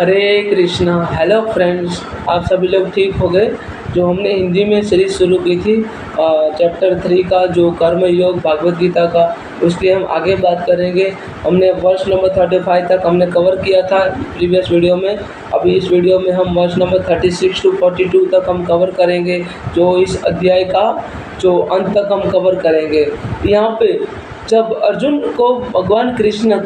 हरे Krishna. Hello friends, आप सभी लोग ठीक हो गए। जो हमने हिंदी में सीरीज़ शुरू की थी चैप्टर 3 का, जो कर्म योग भागवत गीता का, उसकी हम आगे बात करेंगे। हमने वर्ष नंबर 35 तक हमने कवर किया था प्रीवियस वीडियो में। अभी इस वीडियो में हम वर्ष नंबर 36 टू 42 तक हम कवर करेंगे, जो इस अध्याय का जो अंत तक हम कवर करेंगे। यहाँ पे जब अर्जुन को भगवान कृष्ण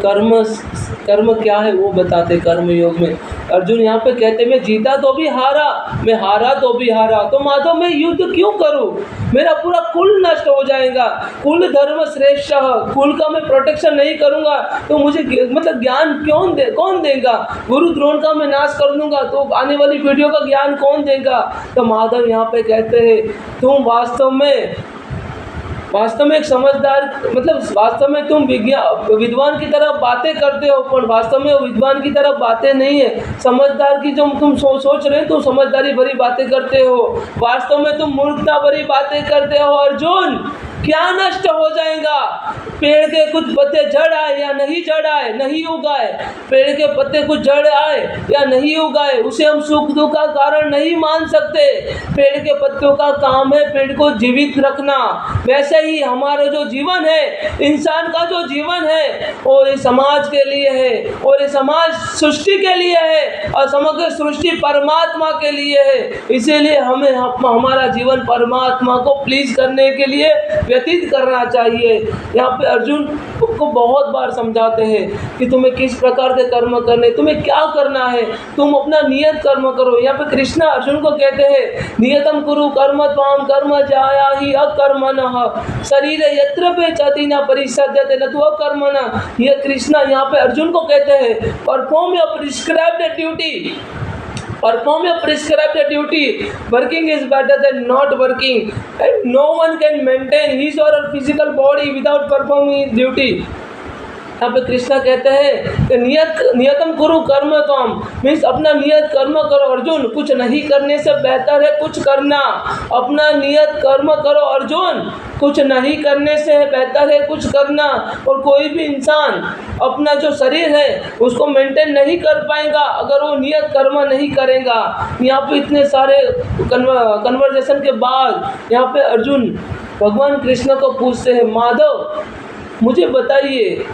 कर्म क्या है वो बताते कर्म योग में। अर्जुन यहाँ पे कहते मैं जीता तो भी हारा, मैं हारा तो भी हारा, तो माधव मैं युद्ध क्यों करूं? मेरा पूरा कुल नष्ट हो जाएगा। कुल धर्म श्रेष्ठ, कुल का मैं प्रोटेक्शन नहीं करूंगा तो मुझे मतलब ज्ञान कौन देगा? गुरु द्रोण का मैं नाश कर दूंगा तो आने वाली पीढ़ियों का ज्ञान कौन देगा? तो माधव यहाँ पे कहते हैं तुम वास्तव में एक समझदार, मतलब वास्तव में तुम विद्वान की तरह बातें करते हो, पर वास्तव में विद्वान की तरह बातें नहीं है। समझदार की जो तुम सोच रहे हो, तुम समझदारी भरी बातें करते हो, वास्तव में तुम मूर्खता भरी बातें करते हो। अर्जुन, क्या नष्ट हो जाएगा? पेड़ के कुछ पत्ते जड़ आए या नहीं जड़ आए, नहीं उगाए, पेड़ के पत्ते कुछ जड़ आए या नहीं उगाए, उसे हम सुख दुख का कारण नहीं मान सकते। पेड़ के पत्तों का काम है पेड़ को जीवित रखना। वैसे ही हमारा जो जीवन है, इंसान का जो जीवन है, वो इस समाज के लिए है, और ये समाज सृष्टि के लिए है, और समग्र सृष्टि परमात्मा के लिए है। इसीलिए हमें हमारा जीवन परमात्मा को प्लीज करने के लिए व्यतीत करना चाहिए। यहाँ पे अर्जुन को बहुत बार समझाते हैं कि तुम्हें किस प्रकार के कर्म करने, तुम्हें क्या करना है, तुम अपना नियत कर्म करो। यहाँ पे कृष्णा अर्जुन को कहते हैं नियतम कुरु कर्म त्वाम कर्म जाया ही अकर्मणः शरीर यत्र पेचति न परिसद्यते न तु अकर्मणः। ये कृष्णा यहाँ पे अर्जुन को कहते हैं perform your prescribed duty. Perform your prescribed duty. Working is better than not working, and no one can maintain his or her physical body without performing his duty. यहाँ पे कृष्णा कहते हैं कि नियतम कुरु कर्म त्वम, मीन्स अपना नियत कर्म करो। अर्जुन, कुछ नहीं करने से बेहतर है कुछ करना। अपना नियत कर्म करो अर्जुन, कुछ नहीं करने से बेहतर है कुछ करना। और कोई भी इंसान अपना जो शरीर है उसको मेंटेन नहीं कर पाएगा अगर वो नियत कर्म नहीं करेगा। यहाँ पे इतने सारे कन्वर्सेशन के बाद यहाँ पे अर्जुन भगवान कृष्ण को पूछते हैं माधव, मुझे बताइए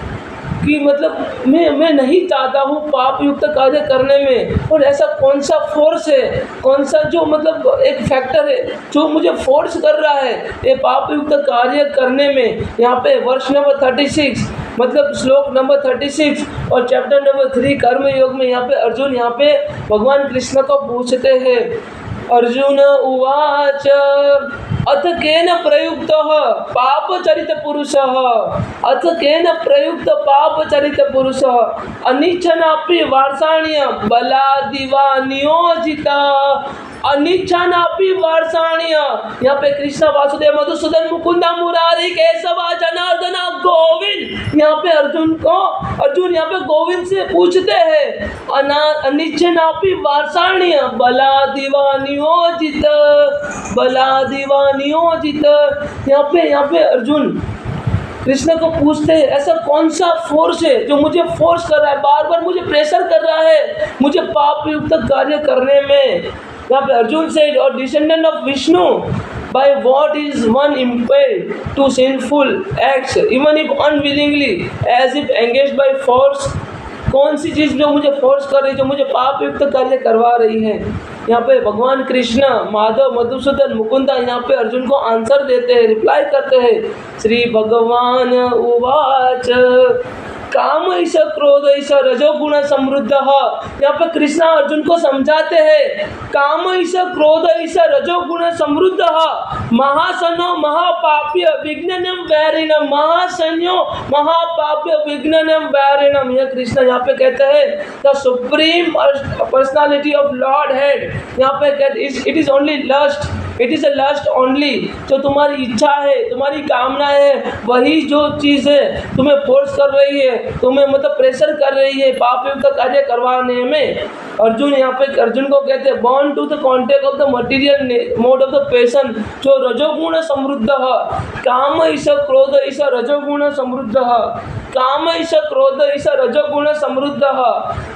कि मतलब मैं नहीं चाहता हूँ पाप युक्त कार्य करने में, और ऐसा कौन सा फोर्स है, कौन सा जो मतलब एक फैक्टर है जो मुझे फोर्स कर रहा है ये पाप युक्त कार्य करने में। यहाँ पे वर्ष नंबर 36 मतलब श्लोक नंबर 36 और चैप्टर नंबर 3 कर्म योग में यहाँ पे अर्जुन यहाँ पे भगवान कृष्ण को पूछते हैं। अर्जुन उवाच अथ केन प्रयुक्त पापचरित पुरुष, अथ केन प्रयुक्त पापचरित पुरुष अनिच्छनापि वार्षाण्य बलादिवा नियोजित। अनिच्छनापि वार्षाण्य, यहाँ पे कृष्ण वासुदेव मधुसूदन मुकुंदा मुरारी केशव जनार्दन गोविंद। यहाँ पे अर्जुन यहाँ पे गोविंद से पूछते हैं अनिच्छनापि वार्षाण्य बलादिवा नियोजित, बलादिवा नियोजित। यहाँ पे अर्जुन कृष्ण को पूछते हैं ऐसा कौन सा फोर्स है जो मुझे फोर्स कर रहा है, बार बार मुझे प्रेशर कर रहा है मुझे पाप युक्त कार्य करने में। यहाँ पे अर्जुन से और descendant of Vishnu, by what is one impelled to sinful acts even if unwillingly, as if engaged by force। कौन सी चीज़ जो मुझे फोर्स कर रही है, जो मुझे पाप युक्त कार्य करवा रही है। यहाँ पे भगवान कृष्ण माधव मधुसूदन मुकुंदा यहाँ पे अर्जुन को आंसर देते हैं, रिप्लाई करते हैं। श्री भगवान उवाच काम ईश क्रोध ईश रजोगुण समृद्ध। यहाँ पे कृष्णा अर्जुन को समझाते हैं काम ईश क्रोध ईश रजोगुण समृद्ध महासनो महापाप्य विघ्ननम वैरिणम, महासन्यो महापाप्य विघ्ननम वैरिणम। यह कृष्णा यहाँ पे कहते हैं the supreme personality of lord head. यहाँ पे कहते it is only lust, it is a lust only. जो तुम्हारी इच्छा है, तुम्हारी कामना है, वही जो चीज़ है तुम्हें फोर्स कर रही है, तुम्हें मतलब प्रेशर कर रही है पाप युक्त कार्य करवाने में। अर्जुन यहाँ पे अर्जुन को कहते हैं born to the contact of the material mode of the passion, जो रजोगुण समृद्ध काम ईश क्रोध ईश रजोगुण समृद्ध। काम ईश क्रोध ईश रजोगुण समृद्ध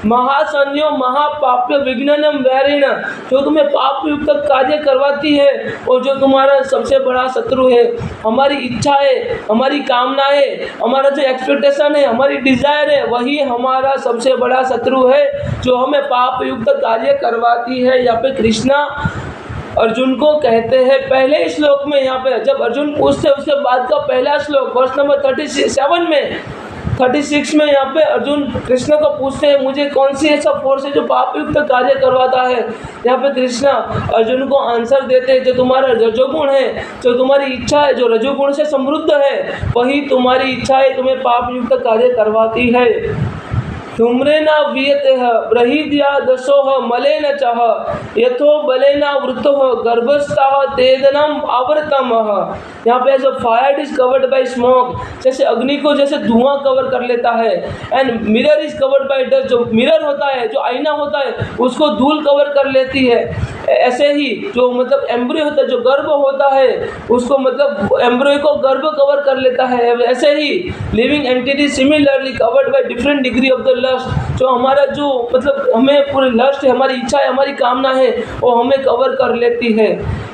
महासन्यो महापाप्य विघ्ननम वैरिण, जो तुम्हें पाप युक्त कार्य करवाती है और जो तुम्हारा सबसे बड़ा शत्रु है। हमारी इच्छा है, हमारी कामनाएं, हमारा जो एक्सपेक्टेशन है, हमारी डिजायर है, वही हमारा सबसे बड़ा शत्रु है जो हमें पाप युक्त कार्य करवाती है। यहाँ पे कृष्णा अर्जुन को कहते हैं पहले श्लोक में, यहाँ पे जब अर्जुन पूछते उसके बाद का पहला श्लोक वर्ष नंबर 36 में यहाँ पे अर्जुन कृष्ण को पूछते हैं मुझे कौन सी ऐसा फोर्स है जो पाप युक्त कार्य करवाता है। यहाँ पे कृष्ण अर्जुन को आंसर देते हैं जो तुम्हारा रजोगुण है, जो तुम्हारी इच्छा है, जो रजोगुण से समृद्ध है, वही तुम्हारी इच्छा है तुम्हें पाप युक्त कार्य करवाती है। धूम्रेण वियते ब्रहीद्या दशो मलेन चह यथो बलेन वृतो गर्भस्थः तेदनम आवृतम। यहाँ पे जो fire is covered by smoke, जैसे अग्नि को जैसे धुआं कवर कर लेता है, and mirror is covered by dust, जो मिरर होता है, जो आईना होता है, उसको धूल कवर कर लेती है। ऐसे ही जो मतलब एम्ब्रियो होता है, जो गर्भ होता है, उसको मतलब एम्ब्रियो को गर्भ कवर कर लेता है। ऐसे ही living entity similarly covered by different degree of the lust, जो हमारा जो मतलब हमें पूरी लस्ट है, हमारी इच्छा है, हमारी कामना है, वो हमें कवर कर लेती है।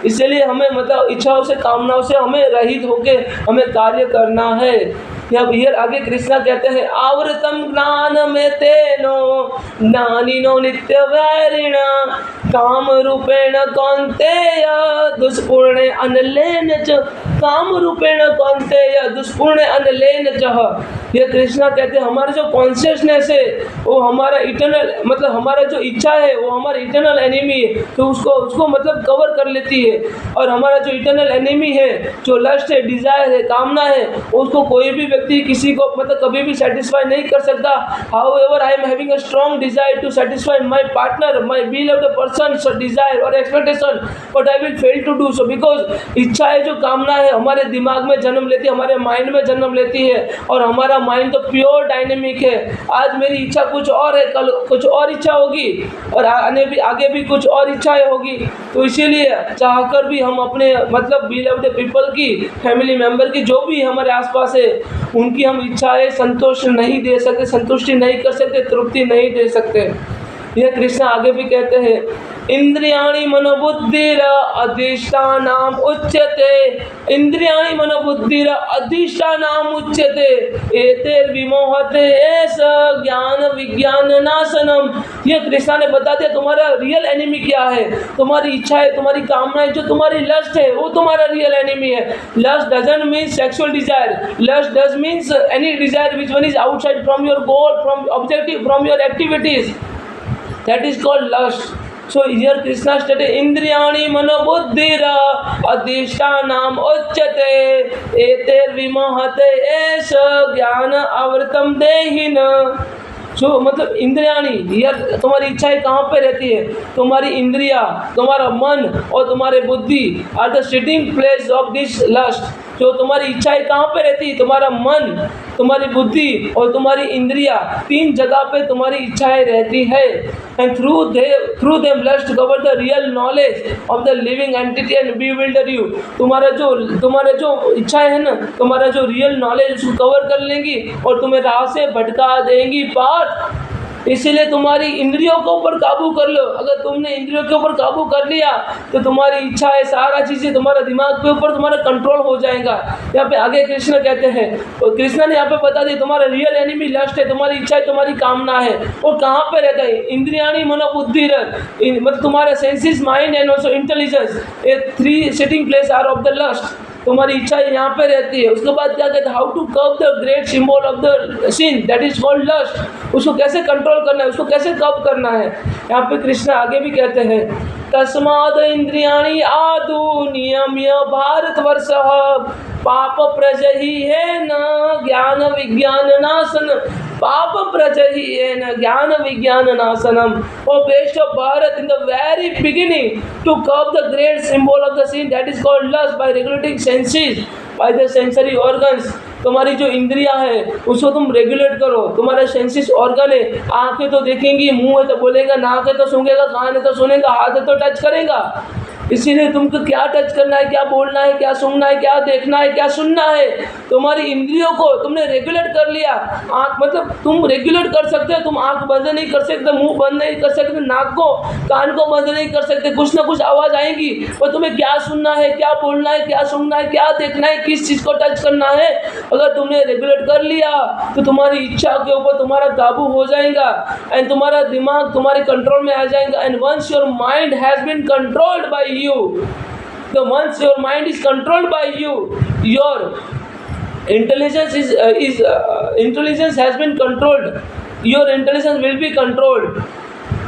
इसलिए हमें मतलब इच्छाओं से कामनाओं से हमें रहित होके हमें कार्य करना है। यहाँ आगे कृष्णा कहते हैं आवृतम ज्ञान में तेनो ज्ञानिनो नित्य वैरिण काम रूपेण कौन्तेय दुष्पूर्णे अनलेन च, काम रूपेण कौन्तेय दुष्पूर्णे अनलेन च। ये कृष्णा कहते हैं हमारा जो कॉन्शियसनेस है वो हमारा इटर्नल मतलब हमारा जो इच्छा है वो हमारा इटर्नल एनिमी है, तो उसको मतलब कवर कर लेती है। और हमारा जो इटर्नल एनिमी है, जो लस्ट है, डिजायर है, कामना है, उसको कोई भी व्यक्ति किसी को मतलब कभी भी सेटिस्फाई नहीं कर सकता। However I am having a strong desire to satisfy my partner, my beloved person so desire और expectation, but I will fail to do so because इच्छा है, जो कामना है, हमारे दिमाग में जन्म लेती है, हमारे माइंड में जन्म लेती है, और हमारा माइंड तो प्योर डायनेमिक है। आज मेरी इच्छा कुछ और है, कल कुछ और इच्छा होगी, और आगे भी कुछ और इच्छाएं होगी। तो इसीलिए चाहकर भी हम अपने मतलब बिलव्ड पीपल की, फैमिली मेंबर की, जो भी हमारे आसपास है, उनकी हम इच्छाएं संतोष नहीं दे सकते, संतुष्टि नहीं कर सकते, तृप्ति नहीं दे सकते। यह कृष्ण आगे भी कहते हैं इंद्रियाणि मनोबुद्धिर अधिष्ठानाम उच्यते, इंद्रियाणि मनोबुद्धिर अधिष्ठानाम उच्यते एतेर विमोहते एस ज्ञान विज्ञान नाशनम। ये कृष्ण ने बता दिया तुम्हारा रियल एनिमी क्या है। तुम्हारी इच्छा है, तुम्हारी कामना है, जो तुम्हारी लस्ट है, वो तुम्हारा रियल एनिमी है। Lust doesn't mean sexual desire, lust does means any desire which one is outside from your goal, from objective, from your activities, that is called lust. So here Krishna stated इंद्रियाणि मनोबुद्धिर अधिष्ठानम उच्यते एतेर विमोहते एष ज्ञान आवृतम देहिन। जो मतलब इंद्रियाणी, यार तुम्हारी इच्छाएं कहाँ पे रहती है? तुम्हारी इंद्रिया, तुम्हारा मन और तुम्हारे बुद्धि are the sitting place of this lust. जो तुम्हारी इच्छाएं कहाँ पे रहती है? तुम्हारा मन, तुम्हारी बुद्धि और तुम्हारी इंद्रिया, तीन जगह पे तुम्हारी इच्छाएं रहती है। And through them lust cover the real knowledge of the living entity and bewilder you। तुम्हारे जो इच्छाएं है ना, तुम्हारा जो रियल नॉलेज उसको कवर कर लेंगी और तुम्हें राह से भटका देंगी पार। इसीलिए तुम्हारी इंद्रियों के ऊपर काबू कर लो। अगर तुमने इंद्रियों के ऊपर काबू कर लिया तो तुम्हारी इच्छा है, सारा चीज़ें तुम्हारा दिमाग के ऊपर तुम्हारा कंट्रोल हो जाएगा। यहाँ पे आगे कृष्ण कहते हैं, और कृष्ण ने यहाँ पे बता दिया तुम्हारा रियल एनिमी लस्ट है, तुम्हारी इच्छा है, तुम्हारी कामना है। और कहाँ पे रहता है? इंद्रियाणी मनोबुद्धि, मतलब तुम्हारा senses, mind and also intelligence, ये three sitting place are of the lust. तुम्हारी इच्छा यहाँ पे रहती है। उसके बाद क्या कहते हैं? How to curb the great symbol of the sin that is called lust. उसको कैसे कंट्रोल करना है, उसको कैसे कर्व करना है। यहाँ पे कृष्ण आगे भी कहते हैं तस्माद इंद्रियाणि आदु नियम्य भारतवर्षः पाप प्रजहि है न ज्ञान विज्ञान नाशन, पाप प्रजहि है न ज्ञान विज्ञान नाशनम। O best of Bharat, in the very beginning to curb the great symbol of the sin that is called lust by regulating senses, by the sensory organs। तुम्हारी जो इंद्रिया है उसको तुम रेगुलेट करो। तुम्हारा सेंसिस ऑर्गन है, आंखें तो देखेंगी, मुंह है तो बोलेगा, नाक है तो सूंघेगा, कान है तो सुनेगा, हाथ है तो टच करेगा। इसीलिए तुमको क्या टच करना है, क्या बोलना है, क्या सुनना है, क्या देखना है, क्या सुनना है, तुम्हारी इंद्रियों को तुमने रेगुलेट कर लिया। आँख मतलब तुम रेगुलेट कर सकते हो, तुम आँख बंद नहीं कर सकते, मुंह बंद नहीं कर सकते, नाक को कान को बंद नहीं कर सकते, कुछ ना कुछ आवाज़ आएगी। और तुम्हें क्या सुनना है, क्या बोलना है, क्या सुनना है, क्या देखना है, किस चीज़ को टच करना है, अगर तुमने रेगुलेट कर लिया तो तुम्हारी इच्छा के ऊपर तुम्हारा काबू हो जाएगा एंड तुम्हारा दिमाग तुम्हारे कंट्रोल में आ जाएगा। And once your mind has been controlled by you, तो once your mind is controlled by you, your intelligence has been controlled, your intelligence will be controlled,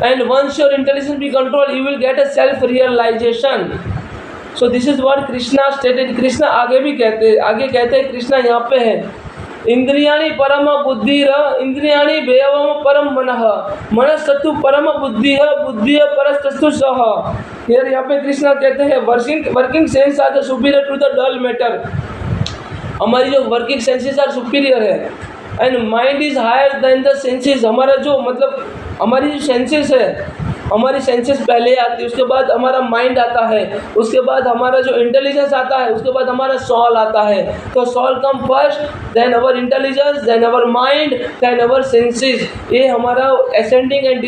and once your intelligence be controlled you will get a self realization. So this is what Krishna stated. Krishna आगे भी कहते हैं कृष्णा यहाँ पे है, इंद्रियाणि परम बुद्धिर इंद्रियाणि व्यवम परम मनः मनस्तु परम बुद्धि बुद्धि परस्तु सह। Here यहाँ पे कृष्णा कहते हैं working sense are the superior to the dull matter. हमारी जो वर्किंग सेंसेस आर सुपीरियर है and mind is higher than the senses. हमारा जो मतलब हमारी जो सेंसेस है, हमारी सेंसेस पहले आती है, उसके बाद हमारा माइंड आता है, उसके बाद हमारा जो इंटेलिजेंस आता है, उसके बाद हमारा सॉल आता है। तो soul come first, then our intelligence, then our mind, then our senses. ये हमारा असेंडिंग एंड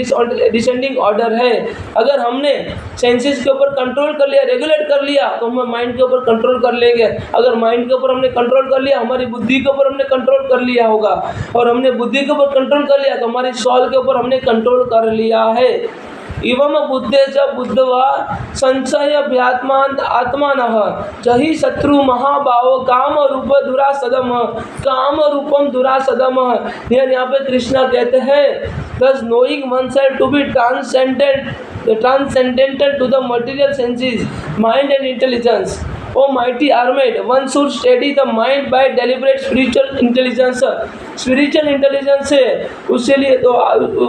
डिसेंडिंग ऑर्डर है। अगर हमने सेंसेस के ऊपर कंट्रोल कर लिया, रेगुलेट कर लिया, तो हम माइंड के ऊपर कंट्रोल कर लेंगे। अगर माइंड के ऊपर हमने कंट्रोल कर लिया, हमारी बुद्धि के ऊपर हमने कंट्रोल कर लिया होगा, और हमने बुद्धि के ऊपर कंट्रोल कर लिया तो हमारी सॉल के ऊपर हमने कंट्रोल कर लिया है। एवं बुद्धे च बुद्धवा संशय व्यात्मान आत्मानः जहि शत्रु महाभाव काम रूप दुरासदम काम रूपम दुरासदम। यहाँ पे कृष्णा कहते हैं thus knowing oneself to be transcendental to the material senses, mind and intelligence. O mighty armed, one should steady the mind by deliberate spiritual intelligence. Spiritual intelligence है, उसके लिए तो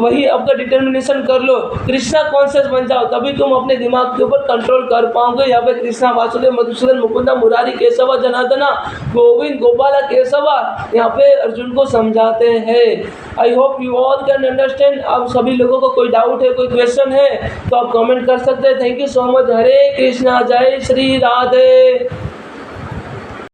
वही आपका डिटर्मिनेशन कर लो, कृष्णा कॉन्शियस बन जाओ, तभी तुम अपने दिमाग के ऊपर कंट्रोल कर पाओगे। यहाँ पे कृष्णा वासुदेव मधुसूदन मुकुंदा मुरारी केशवा जनार्दना गोविंद गोपाला केशवा यहाँ पे अर्जुन को समझाते हैं। I hope you all can understand. अब सभी लोगों को कोई डाउट है, कोई क्वेश्चन है तो आप कमेंट कर सकते हैं। Thank you so much. Hare Krishna, जय श्री राधे।